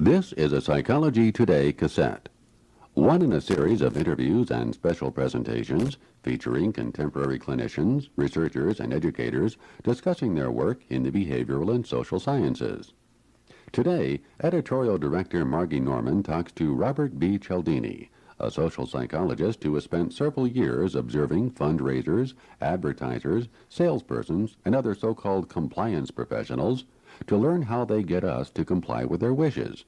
This is a Psychology Today cassette, one in a series of interviews and special presentations featuring contemporary clinicians, researchers, and educators discussing their work in the behavioral and social sciences. Today, editorial director Margie Norman talks to Robert B. Cialdini, a social psychologist who has spent several years observing fundraisers, advertisers, salespersons, and other so-called compliance professionals to learn how they get us to comply with their wishes.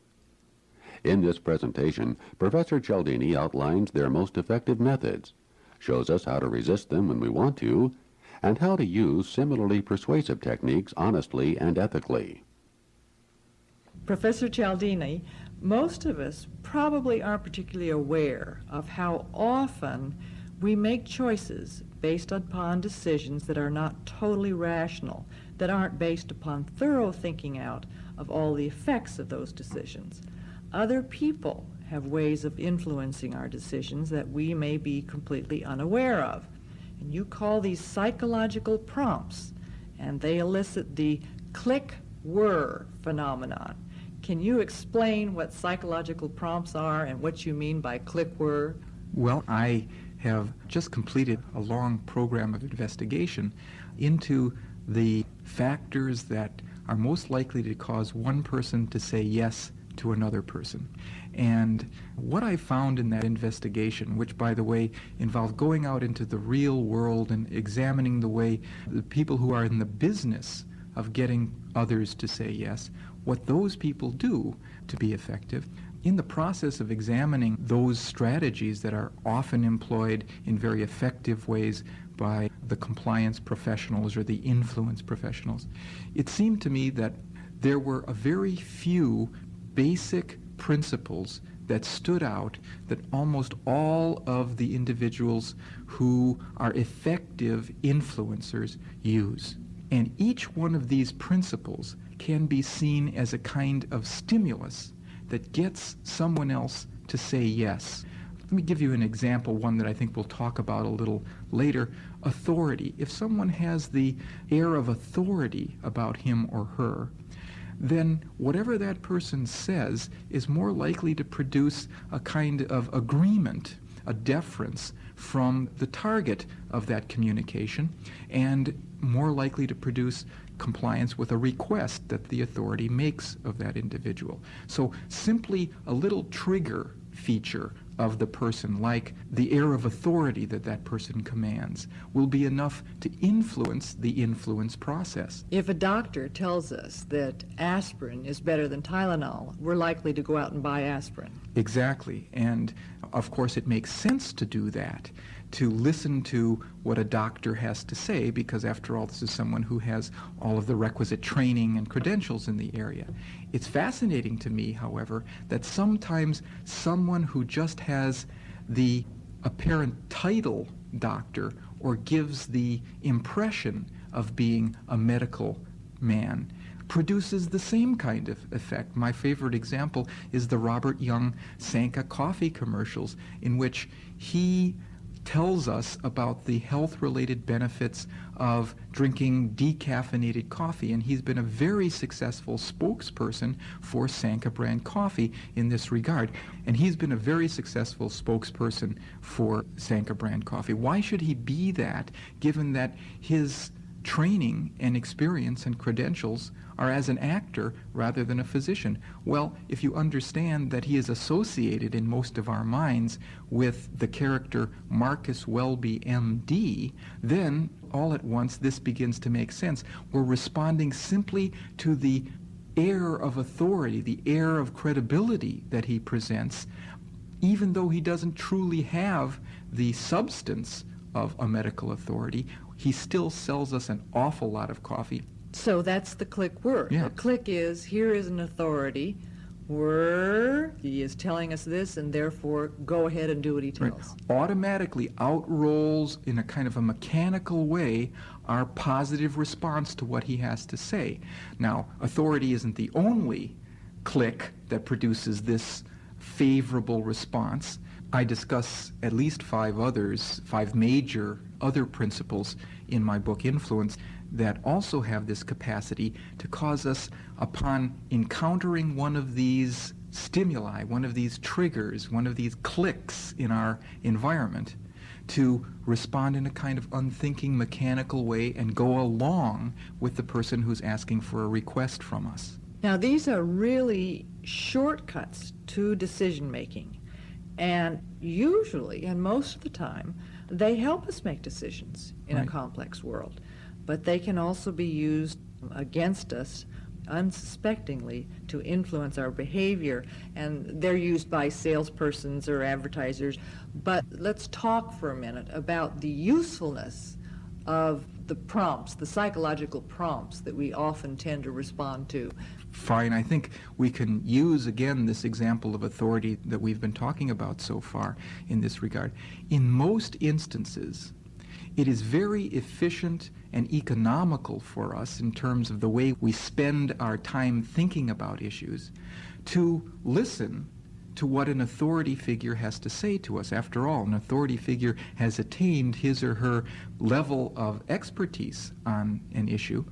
In this presentation, Professor Cialdini outlines their most effective methods, shows us how to resist them when we want to, and how to use similarly persuasive techniques honestly and ethically. Professor Cialdini, most of us probably aren't particularly aware of how often we make choices based upon decisions that are not totally rational, that aren't based upon thorough thinking out of all the effects of those decisions. Other people have ways of influencing our decisions that we may be completely unaware of. And you call these psychological prompts, and they elicit the click-whir phenomenon. Can you explain what psychological prompts are and what you mean by click-whir? Well, I have just completed a long program of investigation into the factors that are most likely to cause one person to say yes to another person. And what I found in that investigation, which, by the way, involved going out into the real world and examining the way the people who are in the business of getting others to say yes, what those people do to be effective. In the process of examining those strategies that are often employed in very effective ways by the compliance professionals or the influence professionals, it seemed to me that there were a very few basic principles that stood out that almost all of the individuals who are effective influencers use. And each one of these principles can be seen as a kind of stimulus that gets someone else to say yes. Let me give you an example, one that I think we'll talk about a little later. Authority. If someone has the air of authority about him or her, then whatever that person says is more likely to produce a kind of agreement, a deference from the target of that communication, and more likely to produce compliance with a request that the authority makes of that individual. So simply a little trigger feature of the person, like the air of authority that that person commands, will be enough to influence the influence process. If a doctor tells us that aspirin is better than Tylenol, we're likely to go out and buy aspirin. Exactly. And of course it makes sense to do that, to listen to what a doctor has to say, because after all, this is someone who has all of the requisite training and credentials in the area. It's fascinating to me, however, that sometimes someone who just has the apparent title doctor or gives the impression of being a medical man produces the same kind of effect. My favorite example is the Robert Young Sanka coffee commercials, in which he tells us about the health-related benefits of drinking decaffeinated coffee, and he's been a very successful spokesperson for Sanka brand coffee in this regard. And he's been a very successful spokesperson for Sanka brand coffee. Why should he be that, given that his training and experience and credentials are as an actor rather than a physician? Well, if you understand that he is associated in most of our minds with the character Marcus Welby, MD, then all at once this begins to make sense. We're responding simply to the air of authority, the air of credibility that he presents, even though he doesn't truly have the substance of a medical authority. He still sells us an awful lot of coffee. So that's the click-whir. Yeah. The click is, here is an authority, whir, he is telling us this, and therefore go ahead and do what he tells. Right. Automatically outrolls in a kind of a mechanical way our positive response to what he has to say. Now, authority isn't the only click that produces this favorable response. I discuss at least five major other principles in my book, Influence, that also have this capacity to cause us, upon encountering one of these stimuli, one of these triggers, one of these clicks in our environment to respond in a kind of unthinking, mechanical way and go along with the person who's asking for a request from us. Now, these are really shortcuts to decision making, and usually, and most of the time, they help us make decisions in a Right. complex world, but they can also be used against us unsuspectingly to influence our behavior, and they're used by salespersons or advertisers. But let's talk for a minute about the usefulness of the prompts, the psychological prompts that we often tend to respond to. Fine. I think we can use again this example of authority that we've been talking about so far in this regard. In most instances, it is very efficient and economical for us in terms of the way we spend our time thinking about issues to listen to what an authority figure has to say to us. After all, an authority figure has attained his or her level of expertise on an issue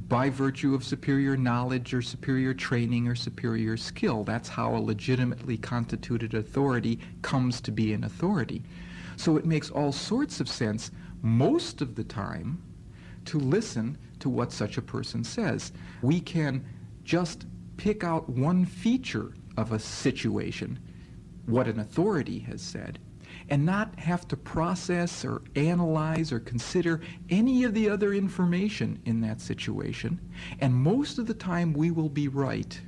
by virtue of superior knowledge or superior training or superior skill. That's how a legitimately constituted authority comes to be an authority. So it makes all sorts of sense most of the time to listen to what such a person says. We can just pick out one feature of a situation, what an authority has said, and not have to process or analyze or consider any of the other information in that situation. And most of the time we will be right.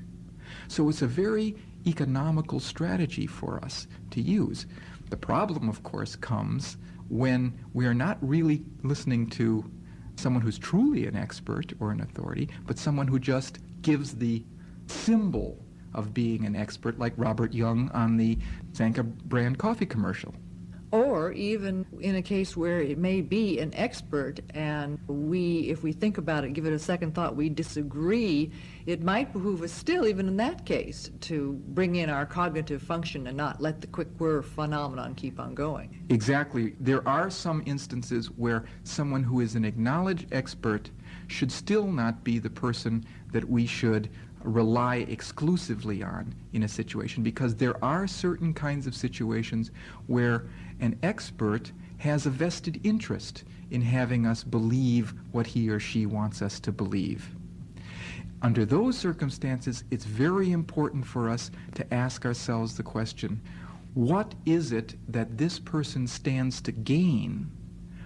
So it's a very economical strategy for us to use. The problem, of course, comes when we are not really listening to someone who's truly an expert or an authority, but someone who just gives the symbol of being an expert, like Robert Young on the Sanka brand coffee commercial. Or even in a case where it may be an expert and if we think about it, give it a second thought, we disagree, it might behoove us still, even in that case, to bring in our cognitive function and not let the quick whir phenomenon keep on going. Exactly. There are some instances where someone who is an acknowledged expert should still not be the person that we should rely exclusively on in a situation, because there are certain kinds of situations where an expert has a vested interest in having us believe what he or she wants us to believe. Under those circumstances, it's very important for us to ask ourselves the question, what is it that this person stands to gain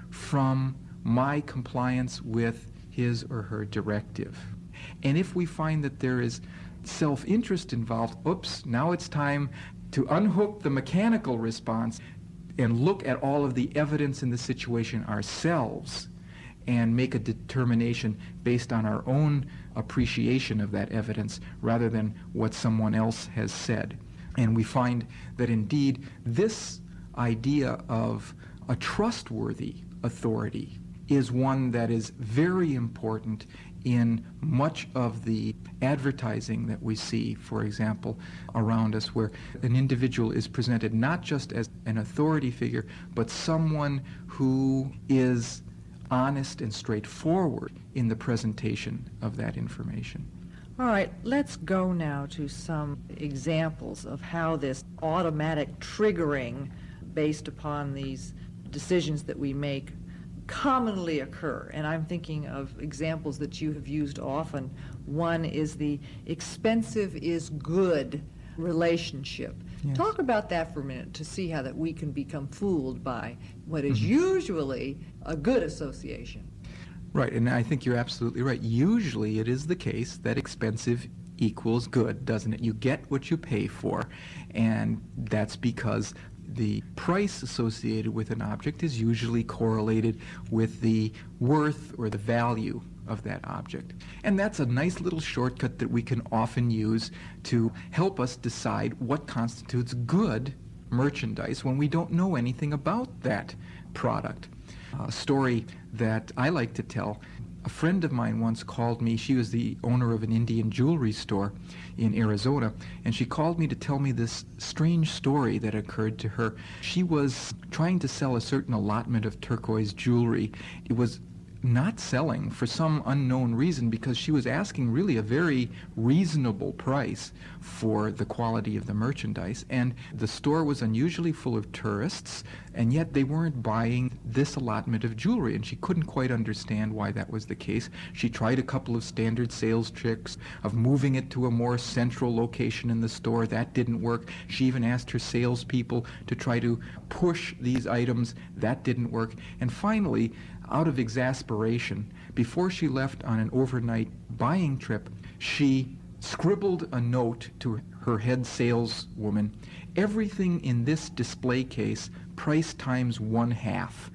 from my compliance with his or her directive? And if we find that there is self-interest involved, oops, now it's time to unhook the mechanical response and look at all of the evidence in the situation ourselves and make a determination based on our own appreciation of that evidence rather than what someone else has said. And we find that indeed this idea of a trustworthy authority is one that is very important in much of the advertising that we see, for example, around us, where an individual is presented not just as an authority figure, but someone who is honest and straightforward in the presentation of that information. All right, let's go now to some examples of how this automatic triggering based upon these decisions that we make commonly occur. And I'm thinking of examples that you have used often. One is the expensive is good relationship. Yes. Talk about that for a minute to see how that we can become fooled by what is usually a good association. Right, and I think you're absolutely right. Usually it is the case that expensive equals good, doesn't it? You get what you pay for, and that's because the price associated with an object is usually correlated with the worth or the value of that object. And that's a nice little shortcut that we can often use to help us decide what constitutes good merchandise when we don't know anything about that product. A story that I like to tell, a friend of mine once called me. She was the owner of an Indian jewelry store in Arizona, and she called me to tell me this strange story that occurred to her. She was trying to sell a certain allotment of turquoise jewelry. It was not selling for some unknown reason, because she was asking really a very reasonable price for the quality of the merchandise, and the store was unusually full of tourists, and yet they weren't buying this allotment of jewelry, and she couldn't quite understand why that was the case. She tried a couple of standard sales tricks of moving it to a more central location in the store. That didn't work. She even asked her salespeople to try to push these items. That didn't work. And finally, out of exasperation, before she left on an overnight buying trip, she scribbled a note to her head saleswoman: "Everything in this display case, price times 1/2.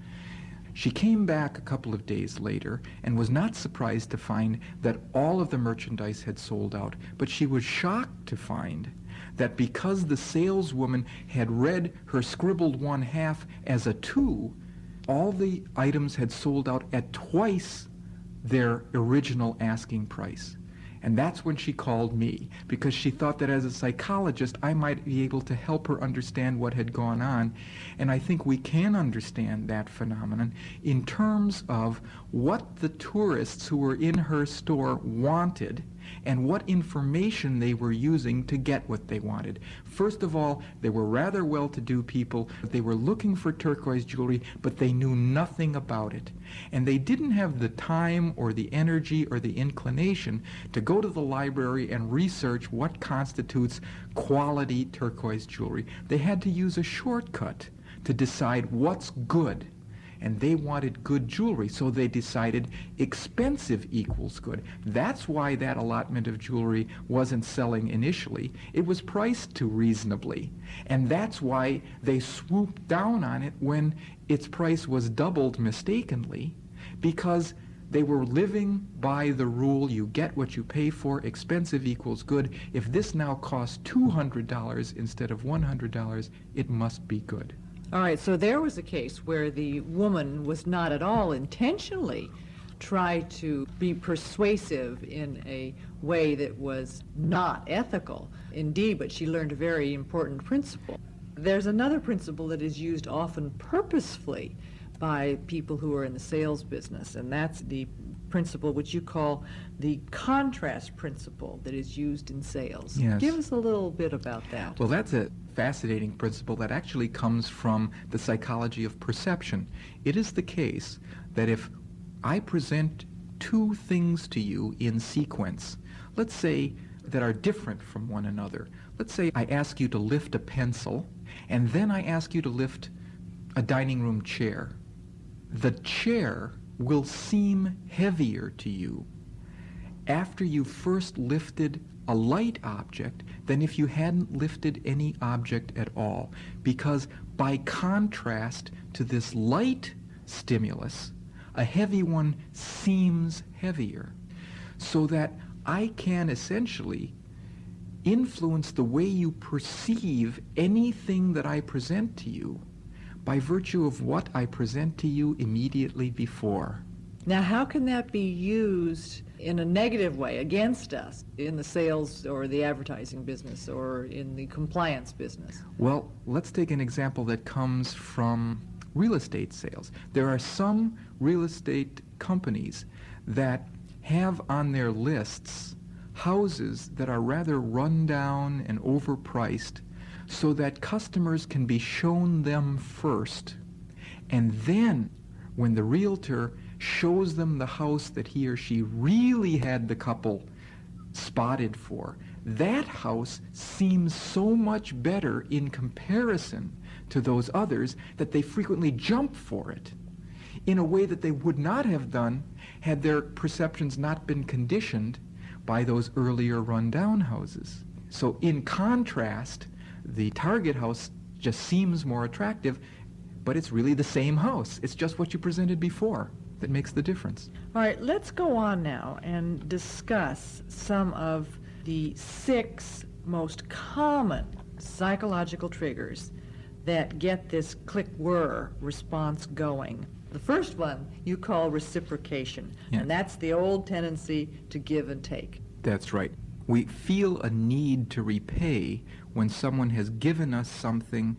She came back a couple of days later and was not surprised to find that all of the merchandise had sold out, but she was shocked to find that because the saleswoman had read her scribbled 1/2 as a 2, all the items had sold out at twice their original asking price. And that's when she called me, because she thought that as a psychologist I might be able to help her understand what had gone on. And I think we can understand that phenomenon in terms of what the tourists who were in her store wanted and what information they were using to get what they wanted. First of all, they were rather well-to-do people. They were looking for turquoise jewelry, but they knew nothing about it. And they didn't have the time or the energy or the inclination to go to the library and research what constitutes quality turquoise jewelry. They had to use a shortcut to decide what's good. And they wanted good jewelry, so they decided expensive equals good. That's why that allotment of jewelry wasn't selling initially. It was priced too reasonably. And that's why they swooped down on it when its price was doubled mistakenly, because they were living by the rule, you get what you pay for, expensive equals good. If this now costs $200 instead of $100, it must be good. All right, so there was a case where the woman was not at all intentionally trying to be persuasive in a way that was not ethical. Indeed, but she learned a very important principle. There's another principle that is used often purposefully by people who are in the sales business, and that's the principle which you call the contrast principle that is used in sales. Yes. Give us a little bit about that. Well, that's a fascinating principle that actually comes from the psychology of perception. It is the case that if I present two things to you in sequence, let's say that are different from one another. Let's say I ask you to lift a pencil, and then I ask you to lift a dining room chair. The chair will seem heavier to you after you first lifted a light object than if you hadn't lifted any object at all, because by contrast to this light stimulus, a heavy one seems heavier, so that I can essentially influence the way you perceive anything that I present to you by virtue of what I present to you immediately before. Now, how can that be used in a negative way against us in the sales or the advertising business or in the compliance business? Well, let's take an example that comes from real estate sales. There are some real estate companies that have on their lists houses that are rather run down and overpriced, so that customers can be shown them first, and then when the realtor shows them the house that he or she really had the couple spotted for, that house seems so much better in comparison to those others that they frequently jump for it in a way that they would not have done had their perceptions not been conditioned by those earlier run-down houses. So in contrast, the target house just seems more attractive, but it's really the same house. It's just what you presented before that makes the difference. All right, let's go on now and discuss some of the 6 most common psychological triggers that get this click-whir response going. The first one you call reciprocation, and that's the old tendency to give and take. That's right. We feel a need to repay when someone has given us something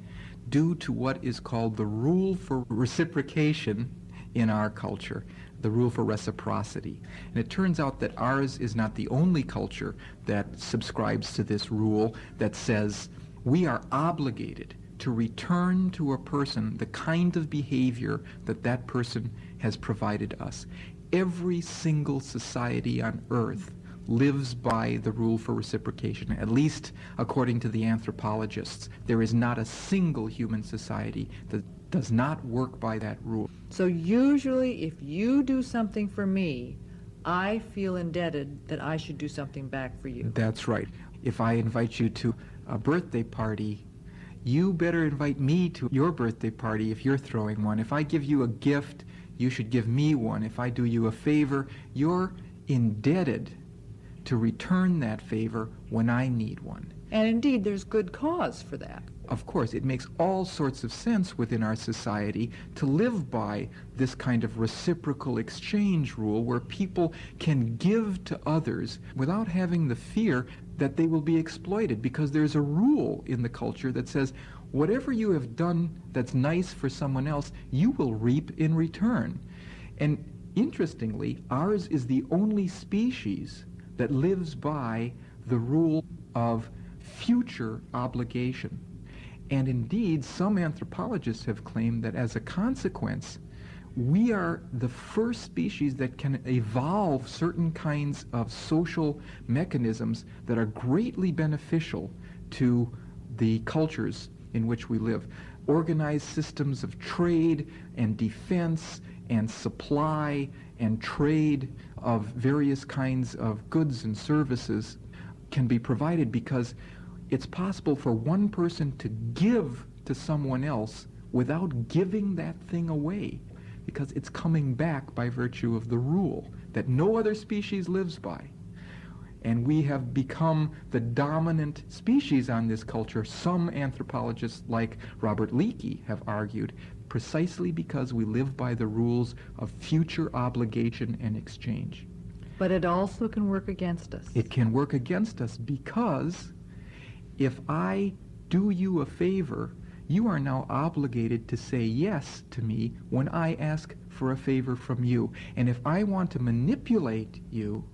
due to what is called the rule for reciprocation in our culture. the rule for reciprocity. And it turns out that ours is not the only culture that subscribes to this rule that says we are obligated to return to a person the kind of behavior that that person has provided us. Every single society on earth lives by the rule for reciprocation, at least according to the anthropologists. There is not a single human society that does not work by that rule. So usually if you do something for me, I feel indebted that I should do something back for you. That's right. If I invite you to a birthday party, you better invite me to your birthday party if you're throwing one. If I give you a gift, you should give me one. If I do you a favor, you're indebted to return that favor when I need one. And indeed, there's good cause for that. Of course, it makes all sorts of sense within our society to live by this kind of reciprocal exchange rule where people can give to others without having the fear that they will be exploited, because there's a rule in the culture that says whatever you have done that's nice for someone else, you will reap in return. And interestingly, ours is the only species that lives by the rule of future obligation. And indeed, some anthropologists have claimed that as a consequence, we are the first species that can evolve certain kinds of social mechanisms that are greatly beneficial to the cultures in which we live. Organized systems of trade and defense and supply and trade of various kinds of goods and services can be provided because it's possible for one person to give to someone else without giving that thing away, because it's coming back by virtue of the rule that no other species lives by. And we have become the dominant species on this culture, some anthropologists like Robert Cialdini have argued, precisely because we live by the rules of future obligation and exchange. But it also can work against us. It can work against us because if I do you a favor, you are now obligated to say yes to me when I ask for a favor from you. And if I want to manipulate you,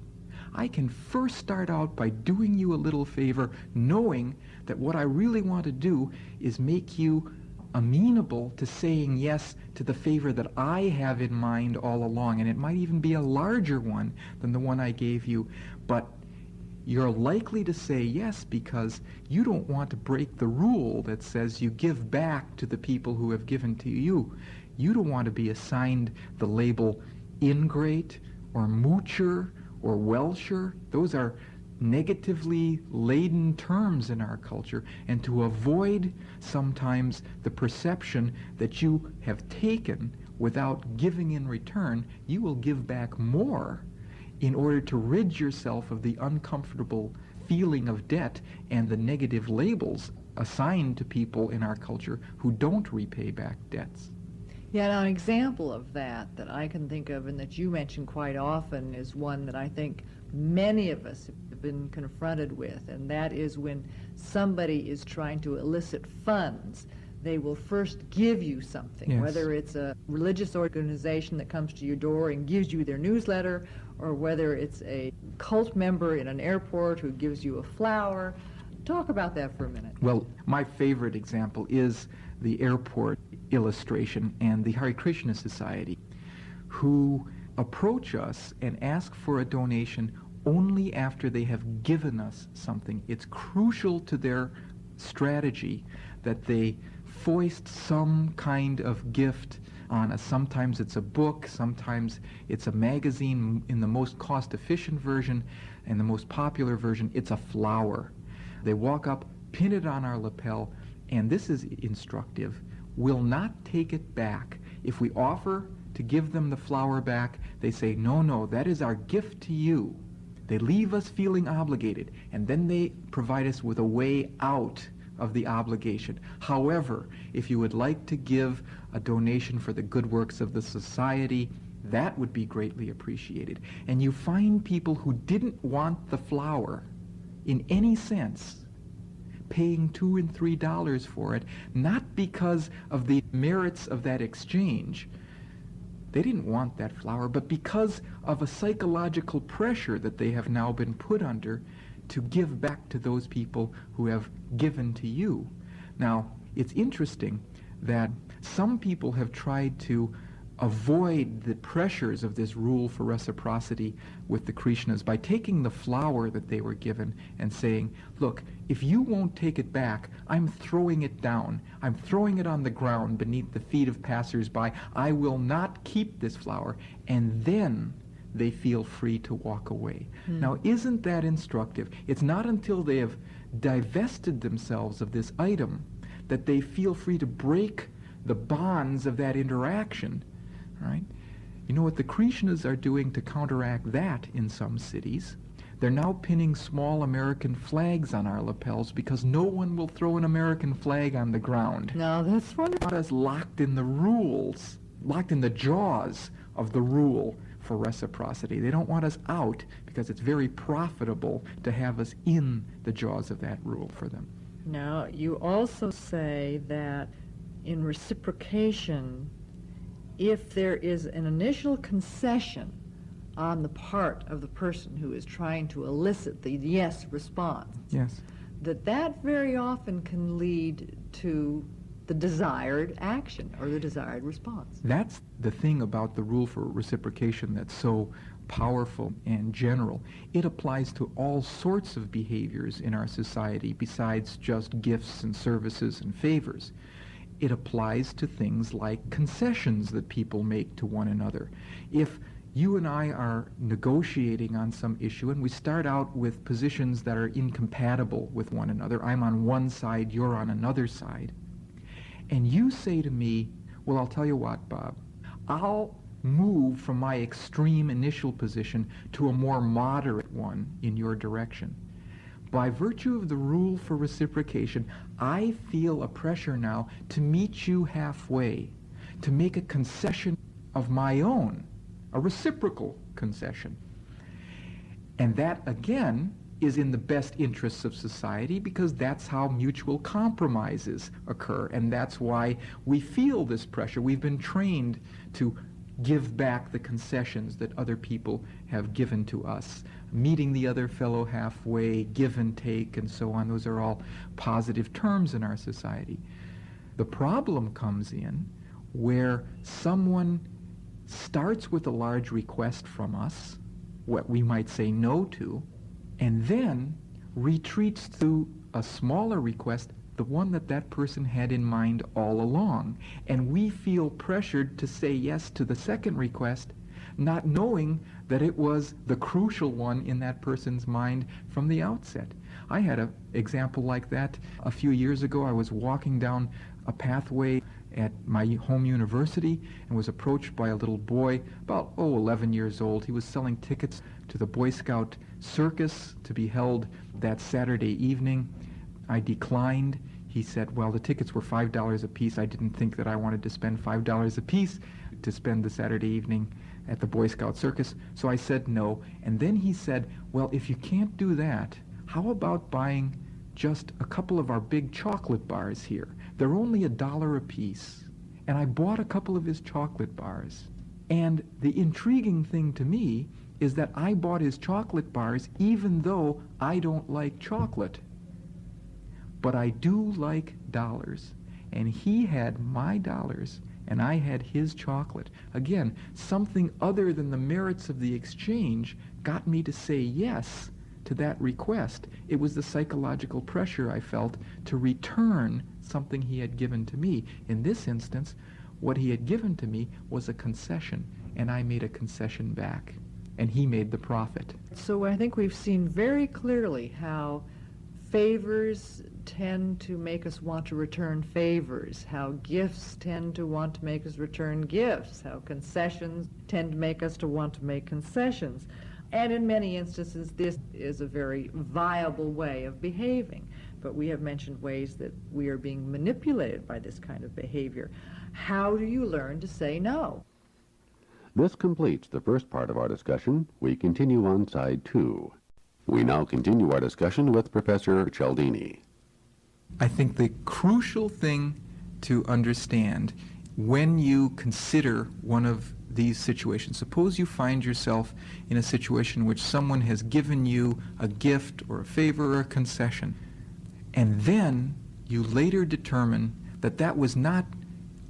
I can first start out by doing you a little favor, knowing that what I really want to do is make you amenable to saying yes to the favor that I have in mind all along. And it might even be a larger one than the one I gave you, but you're likely to say yes because you don't want to break the rule that says you give back to the people who have given to you. You don't want to be assigned the label ingrate or moocher or welsher. Those are negatively laden terms in our culture, and to avoid sometimes the perception that you have taken without giving in return, you will give back more in order to rid yourself of the uncomfortable feeling of debt and the negative labels assigned to people in our culture who don't repay back debts. Yeah, now an example of that I can think of and that you mention quite often is one that I think many of us have been confronted with, and that is when somebody is trying to elicit funds. They will first give you something, Yes. whether it's a religious organization that comes to your door and gives you their newsletter, or whether it's a cult member in an airport who gives you a flower. Talk about that for a minute. Well, my favorite example is the airport illustration and the Hare Krishna Society, who approach us and ask for a donation only after they have given us something. It's crucial to their strategy that they foist some kind of gift on us. Sometimes it's a book, sometimes it's a magazine. In the most cost-efficient version and the most popular version, it's a flower. They walk up, pin it on our lapel, and this is instructive, will not take it back. If we offer to give them the flower back, they say, no, that is our gift to you. They leave us feeling obligated, and then they provide us with a way out of the obligation. However, if you would like to give a donation for the good works of the society, that would be greatly appreciated. And you find people who didn't want the flower in any sense paying $2 and $3 for it, not because of the merits of that exchange, They didn't want that flower, but because of a psychological pressure that they have now been put under to give back to those people who have given to you. Now, it's interesting that some people have tried to avoid the pressures of this rule for reciprocity with the Krishnas by taking the flower that they were given and saying, look, if you won't take it back, I'm throwing it down. I'm throwing it on the ground beneath the feet of passers-by. I will not keep this flower. And then they feel free to walk away. Now, isn't that instructive? It's not until they have divested themselves of this item that they feel free to break the bonds of that interaction. Right? You know what the Krishnas are doing to counteract that in some cities? They're now pinning small American flags on our lapels because no one will throw an American flag on the ground. Now, that's wonderful. Not us locked in the rules, locked in the jaws of the rule for reciprocity. They don't want us out because it's very profitable to have us in the jaws of that rule for them. Now, you also say that in reciprocation, if there is an initial concession on the part of the person who is trying to elicit the yes response, Yes. that very often can lead to the desired action or the desired response. That's the thing about the rule for reciprocation that's so powerful and general. It applies to all sorts of behaviors in our society besides just gifts and services and favors. It applies to things like concessions that people make to one another. If you and I are negotiating on some issue and we start out with positions that are incompatible with one another, I'm on one side, you're on another side, and you say to me, well, I'll tell you what, Bob, I'll move from my extreme initial position to a more moderate one in your direction. By virtue of the rule for reciprocation, I feel a pressure now to meet you halfway, to make a concession of my own, a reciprocal concession. And that, again, is in the best interests of society because that's how mutual compromises occur, and that's why we feel this pressure. We've been trained to give back the concessions that other people have given to us. Meeting the other fellow halfway, give and take, and so on. Those are all positive terms in our society. The problem comes in where someone starts with a large request from us, what we might say no to, and then retreats to a smaller request, the one that that person had in mind all along. And we feel pressured to say yes to the second request, not knowing that it was the crucial one in that person's mind from the outset. I had an example like that a few years ago. I was walking down a pathway at my home university and was approached by a little boy, about 11 years old. He was selling tickets to the Boy Scout circus to be held that Saturday evening. I declined. He said, well, the tickets were $5 a piece. I didn't think that I wanted to spend $5 a piece to spend the Saturday evening at the Boy Scout circus, so I said no. And then he said, well, if you can't do that, how about buying just a couple of our big chocolate bars here? They're only $1 a piece. And I bought a couple of his chocolate bars. And the intriguing thing to me is that I bought his chocolate bars even though I don't like chocolate. But I do like dollars. And he had my dollars, and I had his chocolate. Again, something other than the merits of the exchange got me to say yes to that request. It was the psychological pressure I felt to return something he had given to me. In this instance, what he had given to me was a concession, and I made a concession back, and he made the profit. So I think we've seen very clearly how favors tend to make us want to return favors, how gifts tend to want to make us return gifts, how concessions tend to make us to want to make concessions. And in many instances, this is a very viable way of behaving. But we have mentioned ways that we are being manipulated by this kind of behavior. How do you learn to say no? This completes the first part of our discussion. We continue on side 2. We now continue our discussion with Professor Cialdini. I think the crucial thing to understand when you consider one of these situations. Suppose you find yourself in a situation in which someone has given you a gift or a favor or a concession, and then you later determine that that was not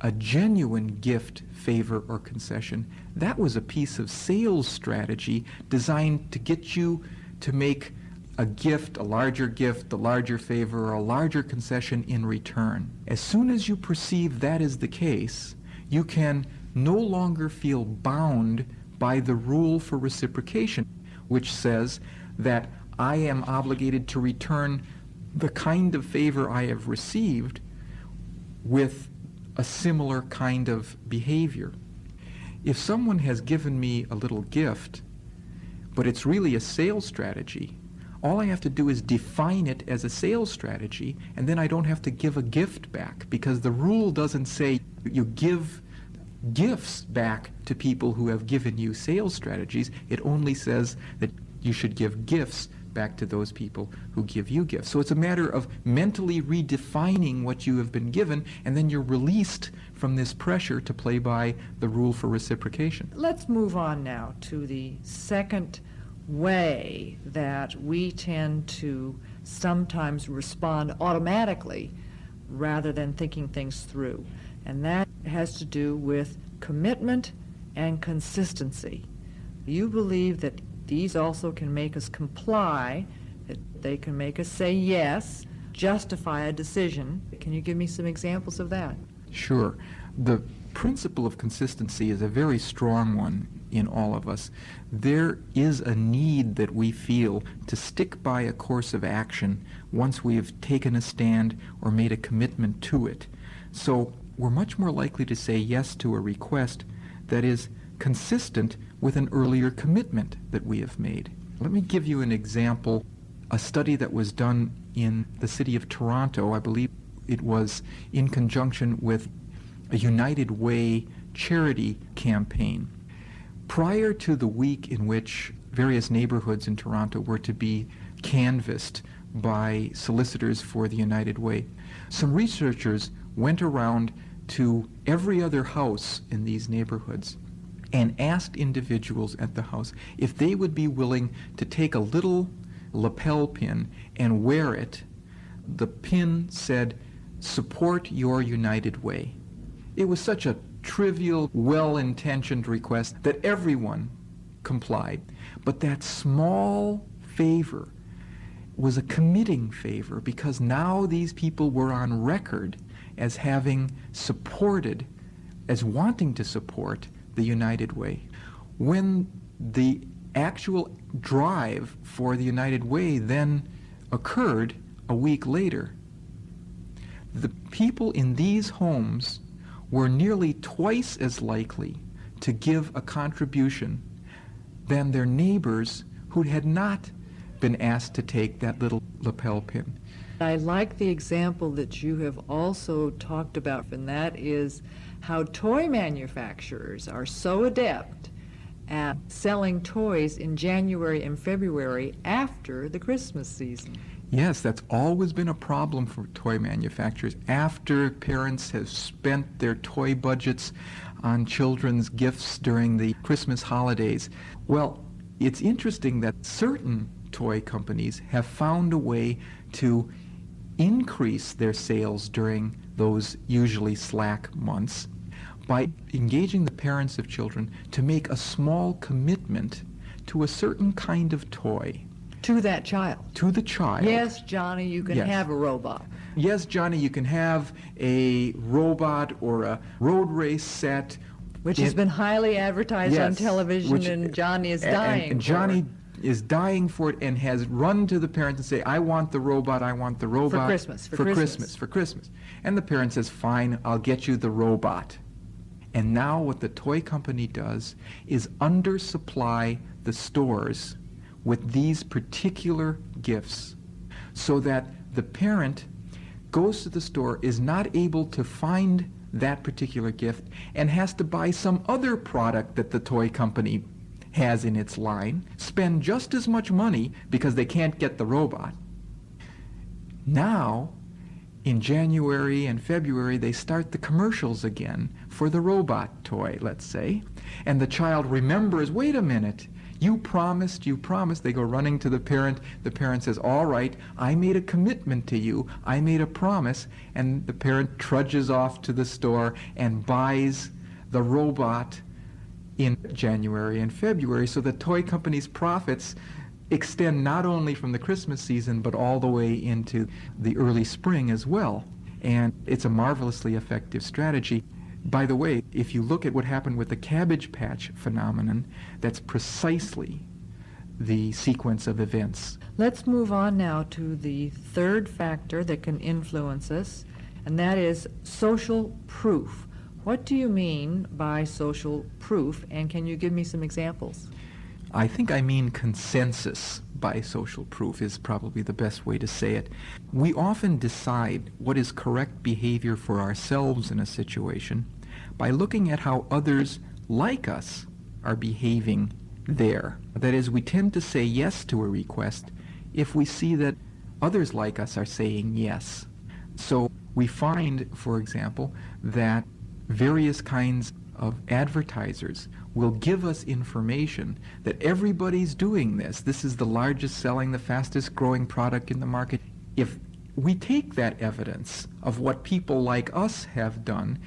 a genuine gift, favor, or concession. That was a piece of sales strategy designed to get you to make a gift, a larger favor, or a larger concession in return. As soon as you perceive that is the case, you can no longer feel bound by the rule for reciprocation, which says that I am obligated to return the kind of favor I have received with a similar kind of behavior. If someone has given me a little gift, but it's really a sales strategy, all I have to do is define it as a sales strategy, and then I don't have to give a gift back, because the rule doesn't say you give gifts back to people who have given you sales strategies. It only says that you should give gifts back to those people who give you gifts. So it's a matter of mentally redefining what you have been given, and then you're released from this pressure to play by the rule for reciprocation. Let's move on now to the second way that we tend to sometimes respond automatically rather than thinking things through. And that has to do with commitment and consistency. You believe that these also can make us comply, that they can make us say yes, justify a decision. Can you give me some examples of that? Sure. The principle of consistency is a very strong one in all of us. There is a need that we feel to stick by a course of action once we have taken a stand or made a commitment to it. So we're much more likely to say yes to a request that is consistent with an earlier commitment that we have made. Let me give you an example. A study that was done in the city of Toronto, I believe it was in conjunction with a United Way charity campaign. Prior to the week in which various neighborhoods in Toronto were to be canvassed by solicitors for the United Way, some researchers went around to every other house in these neighborhoods and asked individuals at the house if they would be willing to take a little lapel pin and wear it. The pin said, "Support your United Way." It was such a trivial, well-intentioned request that everyone complied. But that small favor was a committing favor, because now these people were on record as having supported, as wanting to support the United Way. When the actual drive for the United Way then occurred a week later, the people in these homes were nearly twice as likely to give a contribution than their neighbors who had not been asked to take that little lapel pin. I like the example that you have also talked about, and that is how toy manufacturers are so adept at selling toys in January and February after the Christmas season. Yes, that's always been a problem for toy manufacturers. After parents have spent their toy budgets on children's gifts during the Christmas holidays. Well, it's interesting that certain toy companies have found a way to increase their sales during those usually slack months by engaging the parents of children to make a small commitment to a certain kind of toy. To that child. To the child. Yes, Johnny, you can Yes. have a robot. Yes, Johnny, you can have a robot or a road race set. Which has been highly advertised on Yes, television, which- and Johnny is and dying Johnny for. is dying for it and has run to the parents and say, "I want the robot, I want the robot." Christmas, for Christmas. And the parent says, "Fine, I'll get you the robot." And now what the toy company does is undersupply the stores with these particular gifts, so that the parent goes to the store, is not able to find that particular gift, and has to buy some other product that the toy company has in its line, spend just as much money because they can't get the robot. Now, in January and February, they start the commercials again for the robot toy, let's say, and the child remembers, wait a minute, you promised, they go running to the parent says, all right, I made a commitment to you, I made a promise, and the parent trudges off to the store and buys the robot in January and February, so the toy company's profits extend not only from the Christmas season, but all the way into the early spring as well. And it's a marvelously effective strategy. By the way, if you look at what happened with the Cabbage Patch phenomenon, that's precisely the sequence of events. Let's move on now to the third factor that can influence us, and that is social proof. What do you mean by social proof, and can you give me some examples? I think I mean consensus by social proof is probably the best way to say it. We often decide what is correct behavior for ourselves in a situation by looking at how others like us are behaving there. That is, we tend to say yes to a request if we see that others like us are saying yes. So we find, for example, that various kinds of advertisers will give us information that everybody's doing this. This is the largest selling, the fastest growing product in the market. If we take that evidence of what people like us have done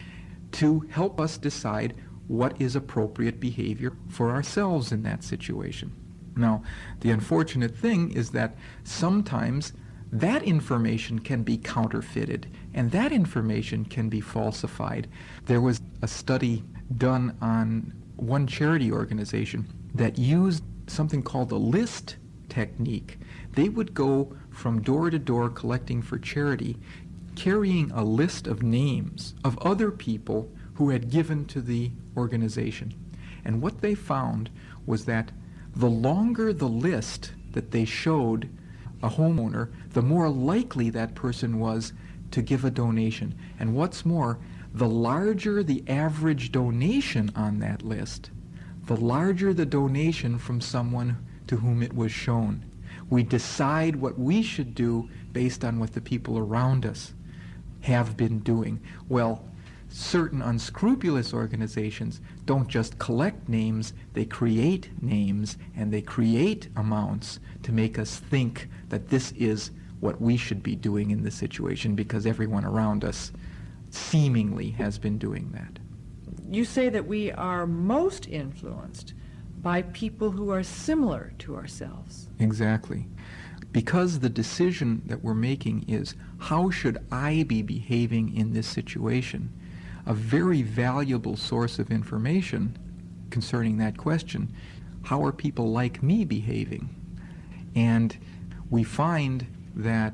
to help us decide what is appropriate behavior for ourselves in that situation. Now, the unfortunate thing is that sometimes that information can be counterfeited, and that information can be falsified. There was a study done on one charity organization that used something called the list technique. They would go from door to door collecting for charity, carrying a list of names of other people who had given to the organization. And what they found was that the longer the list that they showed a homeowner, the more likely that person was to give a donation. And what's more, the larger the average donation on that list, the larger the donation from someone to whom it was shown. We decide what we should do based on what the people around us have been doing. Well, certain unscrupulous organizations don't just collect names, they create names and they create amounts to make us think that this is what we should be doing in this situation because everyone around us seemingly has been doing that. You say that we are most influenced by people who are similar to ourselves. Exactly. Because the decision that we're making is, how should I be behaving in this situation? A very valuable source of information concerning that question, how are people like me behaving? And we find that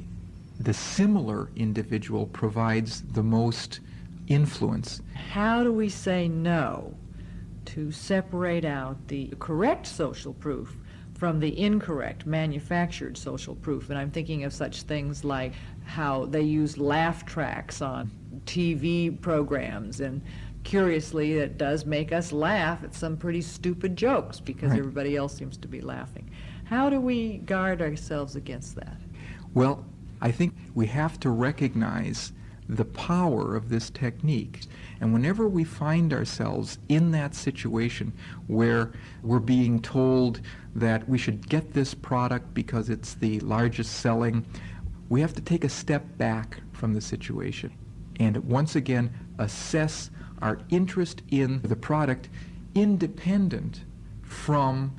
the similar individual provides the most influence. How do we say no to separate out the correct social proof from the incorrect manufactured social proof? And I'm thinking of such things like how they use laugh tracks on TV programs, and curiously it does make us laugh at some pretty stupid jokes because Right. everybody else seems to be laughing. How do we guard ourselves against that? Well, I think we have to recognize the power of this technique. And whenever we find ourselves in that situation where we're being told that we should get this product because it's the largest selling, we have to take a step back from the situation and once again assess our interest in the product independent from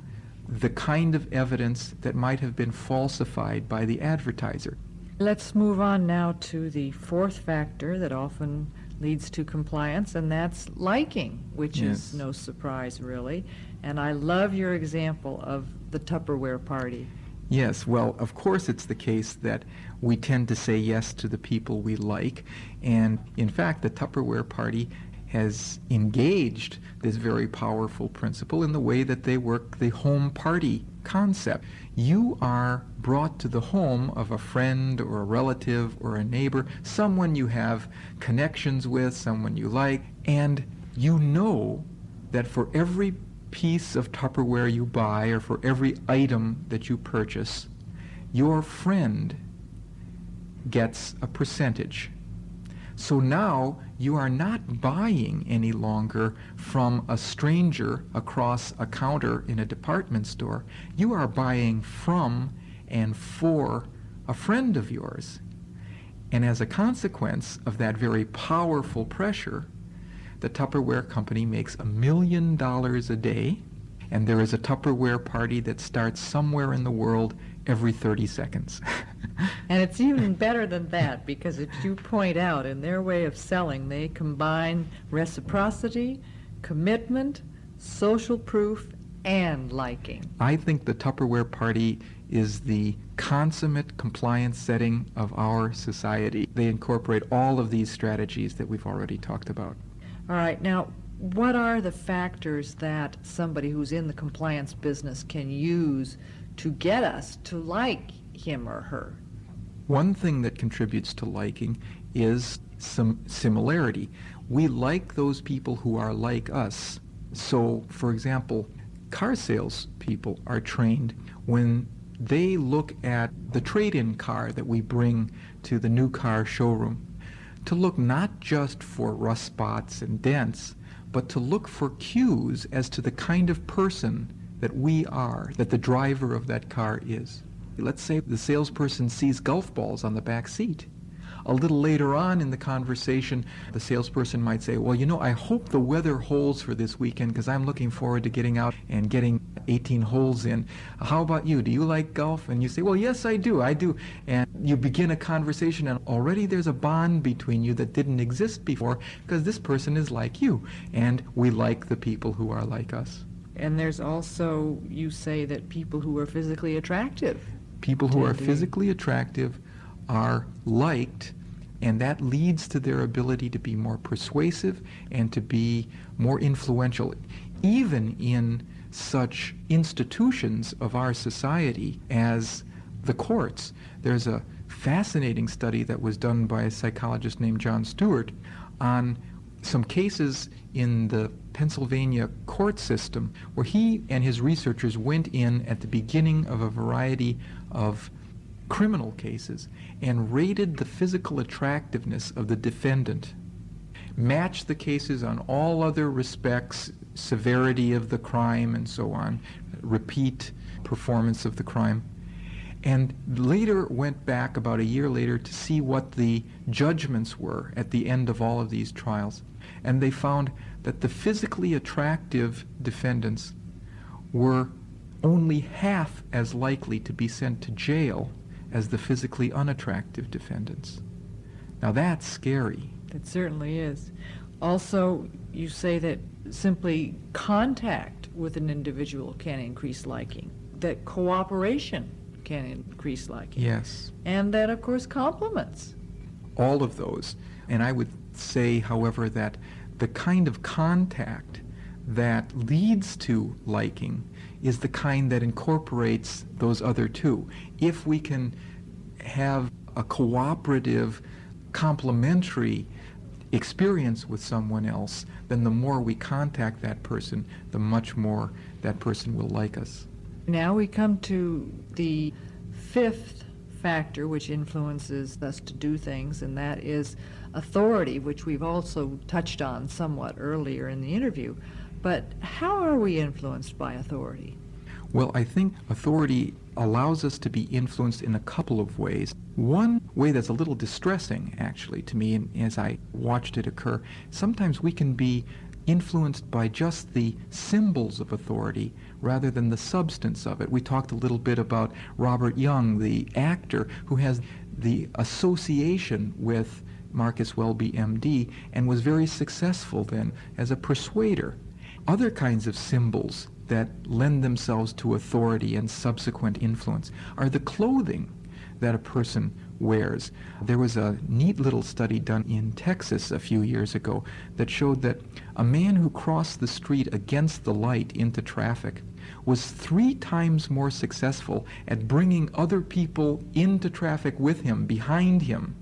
the kind of evidence that might have been falsified by the advertiser. Let's move on now to the fourth factor that often leads to compliance, and that's liking, which Yes. is no surprise, really. And I love your example of the Tupperware party. Yes, well, of course it's the case that we tend to say yes to the people we like, and in fact the Tupperware party has engaged this very powerful principle in the way that they work the home party concept. You are brought to the home of a friend or a relative or a neighbor, someone you have connections with, someone you like, and you know that for every piece of Tupperware you buy or for every item that you purchase, your friend gets a percentage. So now you are not buying any longer from a stranger across a counter in a department store. You are buying from and for a friend of yours. And as a consequence of that very powerful pressure, the Tupperware company makes $1 million a day, and there is a Tupperware party that starts somewhere in the world every 30 seconds. And it's even better than that, because as you point out, in their way of selling, they combine reciprocity, commitment, social proof, and liking. I think the Tupperware party is the consummate compliance setting of our society. They incorporate all of these strategies that we've already talked about. All right, now, what are the factors that somebody who's in the compliance business can use to get us to like him or her? One thing that contributes to liking is some similarity. We like those people who are like us. So, for example, car sales people are trained when they look at the trade-in car that we bring to the new car showroom to look not just for rust spots and dents, but to look for cues as to the kind of person that we are, that the driver of that car is. Let's say the salesperson sees golf balls on the back seat. A little later on in the conversation, the salesperson might say, well, you know, I hope the weather holds for this weekend because I'm looking forward to getting out and getting 18 holes in. How about you? Do you like golf? And you say, well, yes, I do. And you begin a conversation, and already there's a bond between you that didn't exist before because this person is like you, and we like the people who are like us. And there's also, you say that people who are physically attractive. People who are physically attractive are liked, and that leads to their ability to be more persuasive and to be more influential, even in such institutions of our society as the courts. There's a fascinating study that was done by a psychologist named John Stewart on some cases in the Pennsylvania court system where he and his researchers went in at the beginning of a variety of criminal cases and rated the physical attractiveness of the defendant, matched the cases on all other respects, severity of the crime and so on, repeat performance of the crime, and later went back about a year later to see what the judgments were at the end of all of these trials. And they found that the physically attractive defendants were only half as likely to be sent to jail as the physically unattractive defendants. Now that's scary. It certainly is. Also, you say that simply contact with an individual can increase liking, that cooperation can increase liking. Yes. And that, of course, compliments. All of those. And I would say, however, that the kind of contact that leads to liking is the kind that incorporates those other two. If we can have a cooperative, complementary experience with someone else, then the more we contact that person, the much more that person will like us. Now we come to the fifth factor which influences us to do things, and that is authority, which we've also touched on somewhat earlier in the interview. But how are we influenced by authority? Well, I think authority allows us to be influenced in a couple of ways. One way that's a little distressing, actually, to me, and as I watched it occur, sometimes we can be influenced by just the symbols of authority rather than the substance of it. We talked a little bit about Robert Young, the actor, who has the association with Marcus Welby, MD, and was very successful then as a persuader. Other kinds of symbols that lend themselves to authority and subsequent influence are the clothing that a person wears. There was a neat little study done in Texas a few years ago that showed that a man who crossed the street against the light into traffic was 3 times more successful at bringing other people into traffic with him, behind him,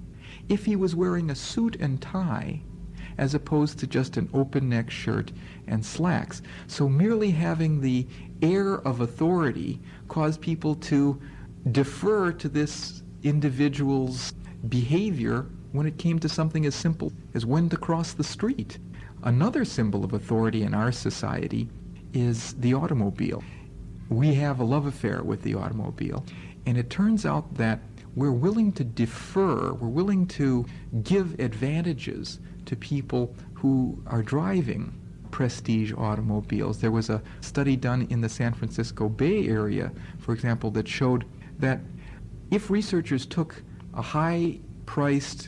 if he was wearing a suit and tie as opposed to just an open-neck shirt and slacks. So merely having the air of authority caused people to defer to this individual's behavior when it came to something as simple as when to cross the street. Another symbol of authority in our society is the automobile. We have a love affair with the automobile, and it turns out that we're willing to defer, we're willing to give advantages to people who are driving prestige automobiles. There was a study done in the San Francisco Bay Area, for example, that showed that if researchers took a high-priced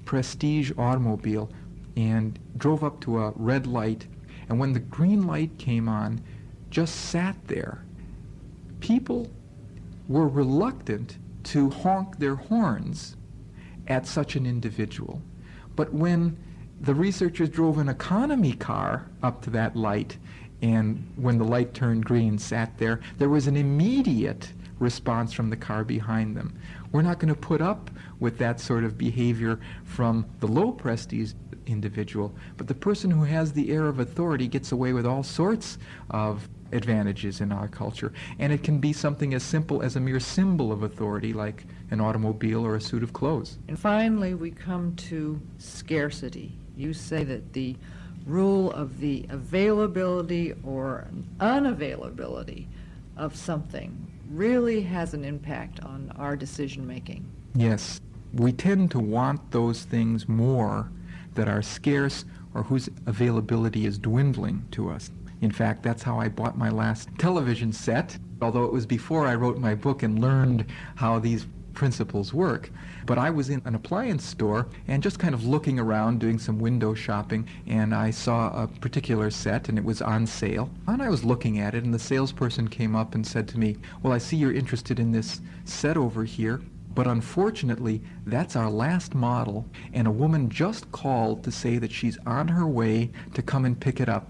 prestige automobile and drove up to a red light, and when the green light came on, just sat there, people were reluctant to honk their horns at such an individual. But when the researchers drove an economy car up to that light, and when the light turned green, sat there, there was an immediate response from the car behind them. We're not going to put up with that sort of behavior from the low prestige individual, but the person who has the air of authority gets away with all sorts of advantages in our culture. And it can be something as simple as a mere symbol of authority, like an automobile or a suit of clothes. And finally, we come to scarcity. You say that the rule of the availability or unavailability of something really has an impact on our decision making. Yes, we tend to want those things more that are scarce or whose availability is dwindling to us. In fact, that's how I bought my last television set, although it was before I wrote my book and learned how these principles work. But I was in an appliance store and just kind of looking around, doing some window shopping, and I saw a particular set and it was on sale. And I was looking at it, and the salesperson came up and said to me, "Well, I see you're interested in this set over here, but unfortunately, that's our last model, and a woman just called to say that she's on her way to come and pick it up."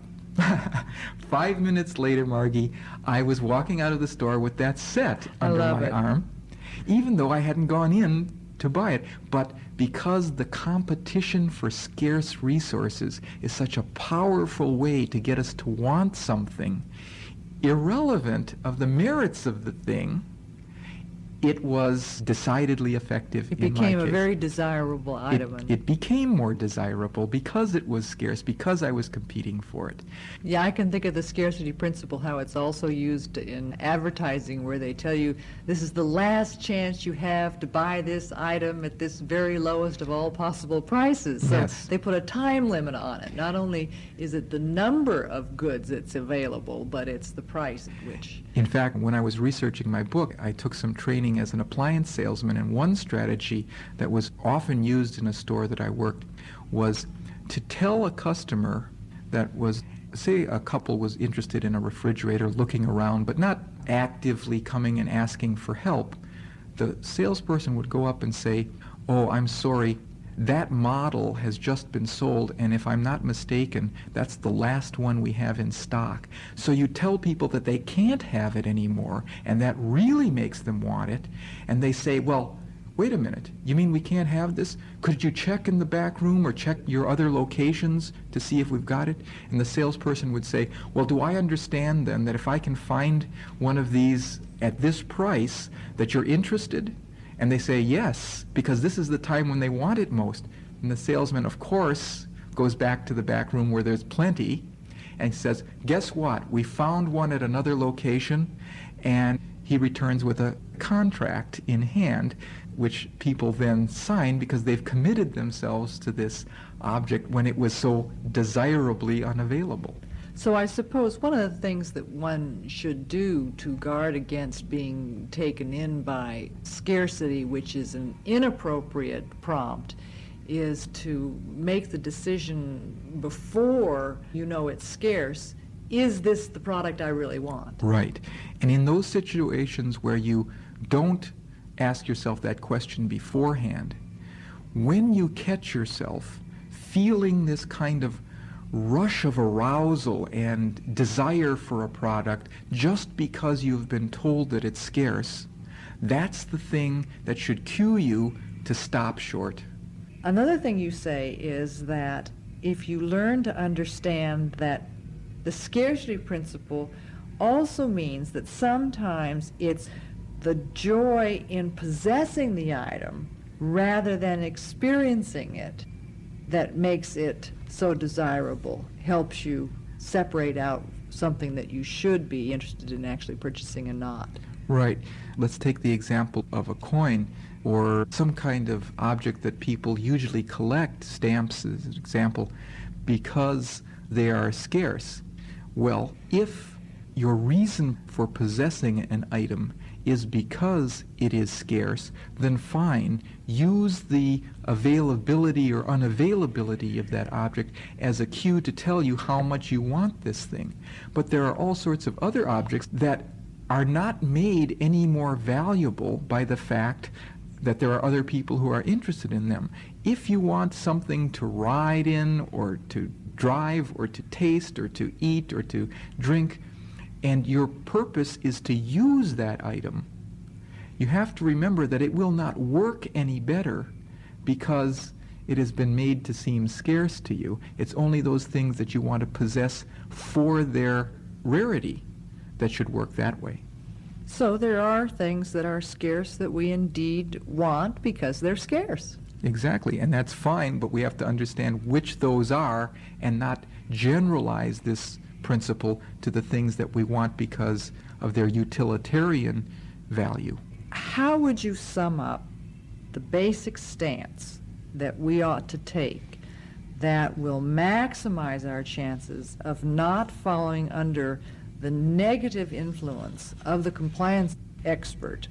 5 minutes later, Margie, I was walking out of the store with that set under my arm, even though I hadn't gone in to buy it. But because the competition for scarce resources is such a powerful way to get us to want something, irrelevant of the merits of the thing, it was decidedly effective in my case. It became a very desirable item. It became more desirable because it was scarce, because I was competing for it. Yeah, I can think of the scarcity principle, how it's also used in advertising, where they tell you this is the last chance you have to buy this item at this very lowest of all possible prices. So Yes. they put a time limit on it. Not only is it the number of goods that's available, but it's the price at which. In fact, when I was researching my book, I took some training as an appliance salesman, and one strategy that was often used in a store that I worked was to tell a customer that was, say a couple was interested in a refrigerator, looking around, but not actively coming and asking for help. The salesperson would go up and say, "Oh, I'm sorry, that model has just been sold, and if I'm not mistaken, that's the last one we have in stock." So you tell people that they can't have it anymore, and that really makes them want it, and they say, "Well, wait a minute, you mean we can't have this? Could you check in the back room or check your other locations to see if we've got it?" And the salesperson would say, "Well, do I understand then that if I can find one of these at this price, that you're interested?" And they say, "Yes, because this is the time when they want it most." And the salesman, of course, goes back to the back room where there's plenty and says, "Guess what? We found one at another location." And he returns with a contract in hand, which people then sign because they've committed themselves to this object when it was so desirably unavailable. So I suppose one of the things that one should do to guard against being taken in by scarcity, which is an inappropriate prompt, is to make the decision before you know it's scarce. Is this the product I really want? Right. And in those situations where you don't ask yourself that question beforehand, when you catch yourself feeling this kind of rush of arousal and desire for a product just because you've been told that it's scarce, that's the thing that should cue you to stop short. Another thing you say is that if you learn to understand that the scarcity principle also means that sometimes it's the joy in possessing the item rather than experiencing it that makes it so desirable, helps you separate out something that you should be interested in actually purchasing and not. Right. Let's take the example of a coin or some kind of object that people usually collect, stamps as an example, because they are scarce. Well, if your reason for possessing an item is because it is scarce, then fine, use the availability or unavailability of that object as a cue to tell you how much you want this thing. But there are all sorts of other objects that are not made any more valuable by the fact that there are other people who are interested in them. If you want something to ride in or to drive or to taste or to eat or to drink, and your purpose is to use that item, you have to remember that it will not work any better because it has been made to seem scarce to you. It's only those things that you want to possess for their rarity that should work that way. So there are things that are scarce that we indeed want because they're scarce. Exactly, and that's fine, but we have to understand which those are and not generalize this principle to the things that we want because of their utilitarian value. How would you sum up the basic stance that we ought to take that will maximize our chances of not falling under the negative influence of the compliance expert?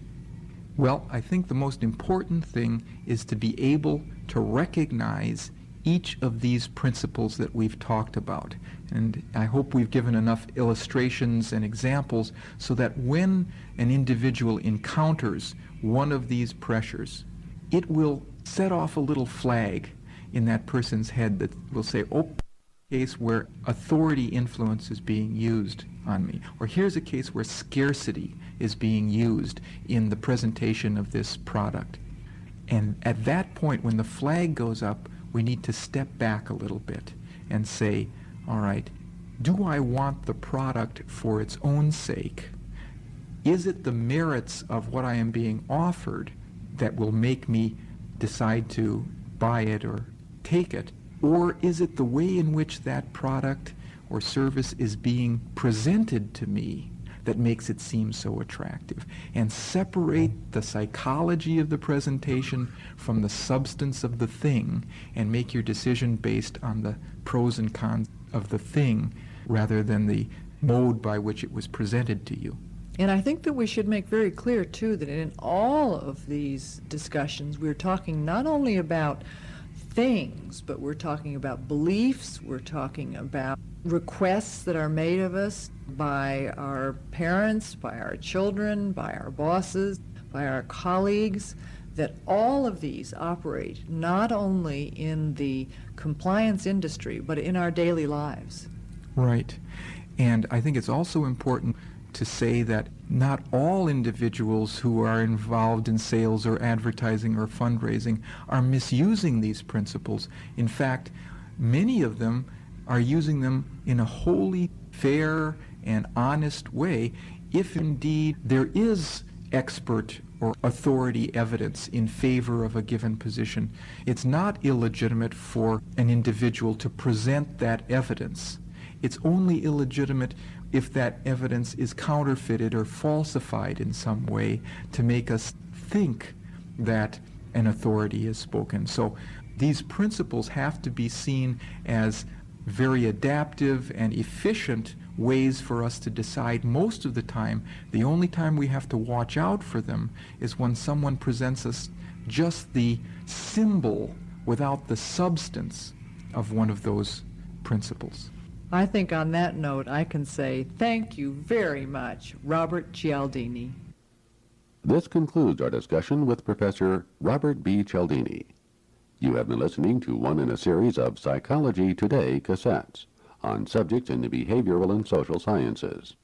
Well, I think the most important thing is to be able to recognize each of these principles that we've talked about. And I hope we've given enough illustrations and examples so that when an individual encounters one of these pressures, it will set off a little flag in that person's head that will say, oh, case where authority influence is being used on me, or here's a case where scarcity is being used in the presentation of this product. And at that point, when the flag goes up, we need to step back a little bit and say, all right, do I want the product for its own sake? Is it the merits of what I am being offered that will make me decide to buy it or take it? Or is it the way in which that product or service is being presented to me that makes it seem so attractive? And separate the psychology of the presentation from the substance of the thing and make your decision based on the pros and cons of the thing rather than the mode by which it was presented to you. And I think that we should make very clear, too, that in all of these discussions, we're talking not only about things, but we're talking about beliefs, we're talking about requests that are made of us by our parents, by our children, by our bosses, by our colleagues, that all of these operate not only in the compliance industry, but in our daily lives. Right. And I think it's also important to say that not all individuals who are involved in sales or advertising or fundraising are misusing these principles. In fact, many of them are using them in a wholly fair and honest way, if indeed there is expert or authority evidence in favor of a given position. It's not illegitimate for an individual to present that evidence. It's only illegitimate if that evidence is counterfeited or falsified in some way to make us think that an authority is spoken. So these principles have to be seen as very adaptive and efficient ways for us to decide. Most of the time, the only time we have to watch out for them is when someone presents us just the symbol without the substance of one of those principles. I think on that note, I can say thank you very much, Robert Cialdini. This concludes our discussion with Professor Robert B. Cialdini. You have been listening to one in a series of Psychology Today cassettes on subjects in the behavioral and social sciences.